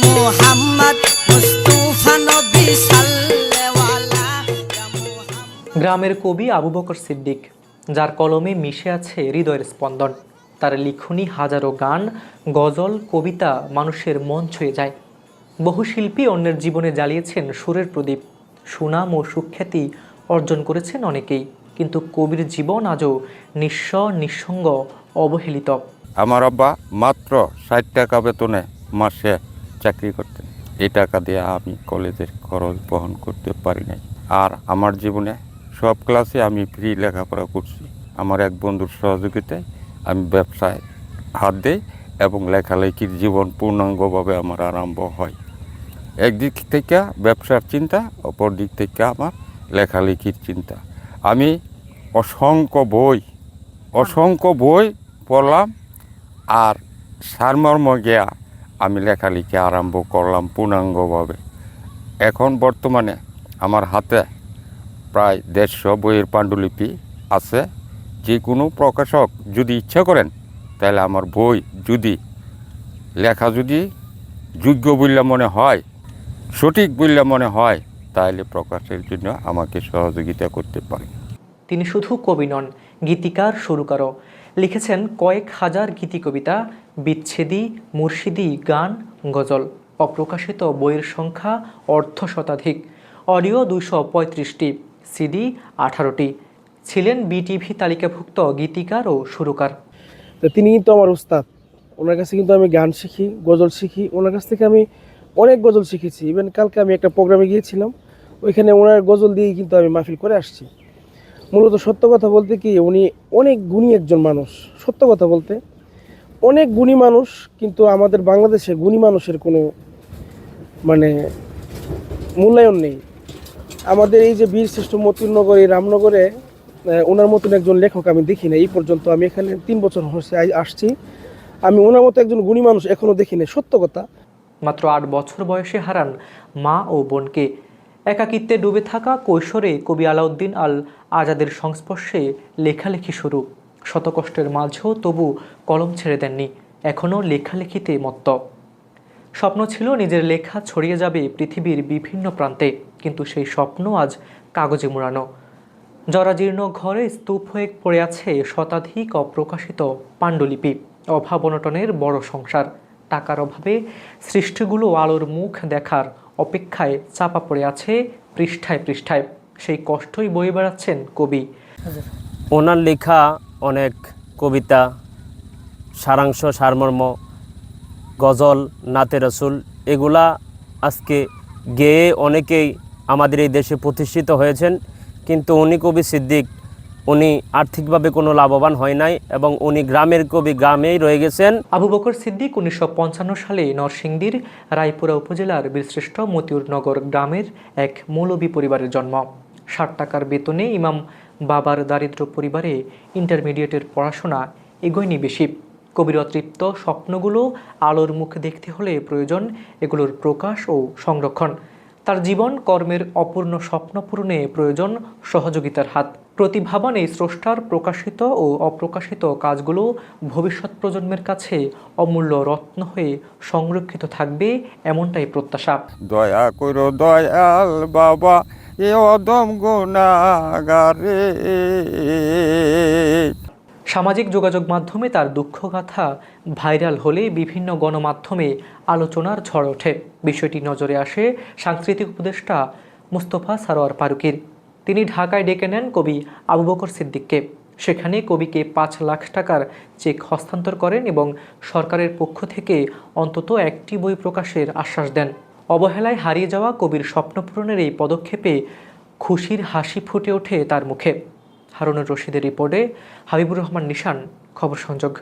মুহাম্মদ মুস্তাফা নবী সাল্লাল্লাহু ইয়া মুহাম্মদ। গ্রামের কবি আবু বকর সিদ্দিক, যার কলমে মিশে আছে হৃদয়ের স্পন্দন। তার লিখনী হাজারো গান, গজল, কবিতা মানুষের মন ছুঁয়ে যায়। বহু শিল্পী অন্যের জীবনে জ্বালিয়েছেন সুরের প্রদীপ। সুনাম ও সুখ্যাতি অর্জন করেছেন অনেকেই, কিন্তু কবির জীবন আজও নিঃস্ব, নিঃসঙ্গ, অবহেলিত। আমার আব্বা মাত্র 60 টাকা বেতনে মাসে চাকরি করতেন। এই টাকা দিয়ে আমি কলেজের খরচ বহন করতে পারি নাই। আর আমার জীবনে সব ক্লাসে আমি ফ্রি লেখাপড়া করছি। আমার এক বন্ধুর সহযোগিতায় আমি ব্যবসায় হাত দিই এবং লেখালেখির জীবন পূর্ণাঙ্গভাবে আমার আরম্ভ হয়। একদিক থেকে ব্যবসার চিন্তা, অপর দিক থেকে আমার লেখালেখির চিন্তা। আমি অসংখ্য বই পড়লাম, আর সারমর্ম গিয়া আমি লেখালেখি আরম্ভ করলাম পূর্ণাঙ্গভাবে। এখন বর্তমানে আমার হাতে প্রায় 150 বইয়ের পাণ্ডুলিপি আছে। যে কোনো প্রকাশক যদি ইচ্ছা করেন, তাহলে আমার বই লেখা যদি যোগ্য বলে মনে হয়, সঠিক বলে মনে হয়, তাহলে প্রকাশের জন্য আমাকে সহযোগিতা করতে পারে। তিনি শুধু কবি নন, গীতিকার, সুরকারও। লিখেছেন কয়েক হাজার গীতি, কবিতা, বিচ্ছেদী, মুর্শিদি, গান, গজল। অপ্রকাশিত বইয়ের সংখ্যা অর্ধশতাধিক, অডিও 235টি, সিডি 18টি। ছিলেন বিটিভি তালিকাভুক্ত গীতিকার ও সুরকার। তো তিনি কিন্তু আমার উস্তাদ। ওনার কাছে কিন্তু আমি গান শিখি, গজল শিখি। ওনার কাছ থেকে আমি অনেক গজল শিখেছি। ইভেন কালকে আমি একটা প্রোগ্রামে গিয়েছিলাম, ওইখানে ওনার গজল দিয়েই কিন্তু আমি মাহফিল করে আসছি। মূলত সত্য কথা বলতে কি, উনি অনেক গুণী একজন মানুষ। সত্য কথা বলতে অনেক গুণী মানুষ, কিন্তু আমাদের বাংলাদেশে গুণী মানুষের কোনো মূল্যায়ন নেই। আমাদের এই যে বীরশ্রেষ্ঠ মতিনগর, এই রামনগরে ওনার মতন একজন লেখক আমি দেখি না এই পর্যন্ত। আমি এখানে 3 বছর হচ্ছে আসছি, আমি ওনার মতো একজন গুণী মানুষ এখনও দেখি না। সত্য কথা। মাত্র 8 বছর বয়সে হারান মা ও বোনকে। একাকিত্বে ডুবে থাকা কৈশোরে কবি আলাউদ্দিন আল আজাদের সংস্পর্শে লেখালেখি শুরু। শতকষ্টের মাঝেও তবু কলম ছেড়ে দেননি। এখনও লেখালেখিতে মত্ত। স্বপ্ন ছিল নিজের লেখা ছড়িয়ে যাবে পৃথিবীর বিভিন্ন প্রান্তে, কিন্তু সেই স্বপ্ন আজ কাগজে মোড়ানো। জরাজীর্ণ ঘরে স্তূপ হয়ে পড়ে আছে শতাধিক অপ্রকাশিত পাণ্ডুলিপি। অভাব অনটনের বড় সংসার। টাকার অভাবে সৃষ্টিগুলো আলোর মুখ দেখার অপেক্ষায় চাপা পড়ে আছে পৃষ্ঠায় পৃষ্ঠায়। সেই কষ্টই বয়ে বেড়াচ্ছেন কবি। ওনার লেখা অনেক কবিতা, সারাংশ, সারমর্ম, গজল, নাতে রসুল, এগুলা আজকে গেয়ে অনেকেই আমাদের এই দেশে প্রতিষ্ঠিত হয়েছেন। কিন্তু উনি কবি সিদ্দিক, উনি আর্থিকভাবে কোনো লাভবান হয় নাই এবং উনি গ্রামের কবি, গ্রামেই রয়ে গেছেন। আবু বকর সিদ্দিক 1955 সালে নরসিংদীর রায়পুরা উপজেলার বীরশ্রেষ্ঠ মতিউরনগর গ্রামের এক মৌলবী পরিবারের জন্ম। 60 টাকার বেতনে ইমাম বাবার দারিদ্র পরিবারে ইন্টারমিডিয়েটের পড়াশোনা এগোয়নি বেশি। কবির অতৃপ্ত স্বপ্নগুলো আলোর মুখ দেখতে হলে প্রয়োজন এগুলোর প্রকাশ ও সংরক্ষণ। তার জীবন কর্মের অপূর্ণ স্বপ্ন পূরণে প্রয়োজন সহযোগিতার হাত। প্রতিভাবান এই স্রষ্টার প্রকাশিত ও অপ্রকাশিত কাজগুলো ভবিষ্যৎ প্রজন্মের কাছে অমূল্য রত্ন হয়ে সংরক্ষিত থাকবে, এমনটাই প্রত্যাশা। দয়া করো দয়াল বাবা, এ অদম গুনাহগারে। সামাজিক যোগাযোগ মাধ্যমে তার দুঃখগাথা ভাইরাল হলে বিভিন্ন গণমাধ্যমে আলোচনার ঝড় ওঠে। বিষয়টি নজরে আসে সাংস্কৃতিক উপদেষ্টা মুস্তফা সারোয়ার ফারুকীর। তিনি ঢাকায় ডেকে নেন কবি আবু বকর সিদ্দিককে। সেখানে কবিকে 5 লাখ টাকার চেক হস্তান্তর করেন এবং সরকারের পক্ষ থেকে অন্তত একটি বই প্রকাশের আশ্বাস দেন। অবহেলায় হারিয়ে যাওয়া কবির স্বপ্ন পূরণের এই পদক্ষেপে খুশির হাসি ফুটে ওঠে তার মুখে। হারুনুর রশিদের রিপোর্টে হাবিবুর রহমান নিশান, খবর সংযোগ।